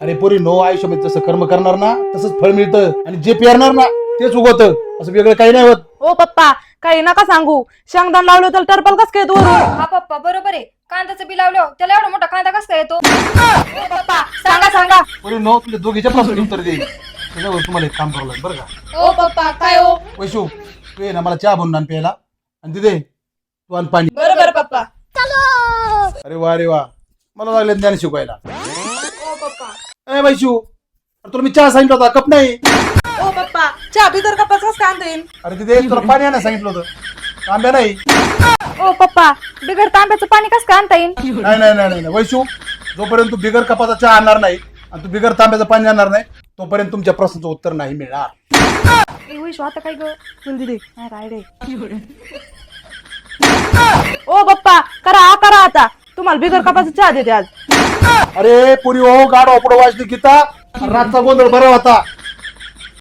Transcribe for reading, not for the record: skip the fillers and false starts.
अरे पोरी नो, आयुष्यामध्ये जसं कर्म करणार ना तसंच फळ मिळतं आणि जे पेरणार ना तेच उगवतं. असं वेगळं काही नाही होत. ओ पप्पा काही नका सांगू. शेंगदाण लावलं तर टरपल कस काय वरून? हा पप्पा बरोबर आहे. कांद्याचं बी लावलं त्याला एवढा मोठा कांदा कसा काय येतो? ओ पप्पा सांगा सांगा. पोरी नो, तुझ्या दोघीच्या प्रश्न उत्तर दे. त्याच्यावर तुम्हाला एक काम करावं लागेल बरं का. ओ पप्पा काय हो? वैशू, तू ये ना मला चहा बनवून आण प्यायला आणि तिथे तू आण पाणी. बरोबर पप्पा. अरे वा रे वा, मला लागले ज्ञान शिकवायला. ओ पप्पा ए वैशू, अरे तुला मी चहा सांगितलं होता, कप नाही. ओ पप्पा चहा बिगर कपाच कस काय आणता येईल? अरे तिथे तुला पाणी आणायला सांगितलं होतं, तांब्या नाही. ओ पप्पा बिगर तांब्याचं पाणी कसं काय आणता येईल? नाही नाही नाही नाही वैशू, जोपर्यंत तू बिगर कपाचा चहा आणणार नाही आणि तू बिगर तांब्याचं पाणी आणणार नाही तोपर्यंत तुमच्या प्रश्नाचं उत्तर नाही मिळणार. ए वैशू आता काय ग? चल दिदी नाही रायडे. ओ पप्पा करा आता. तुम्हाला बिगर कपाचा चहा देते आज. अरे पुरी हो, गाड पुढे वाजली गीता, रातचा गोंधळ बरा होता.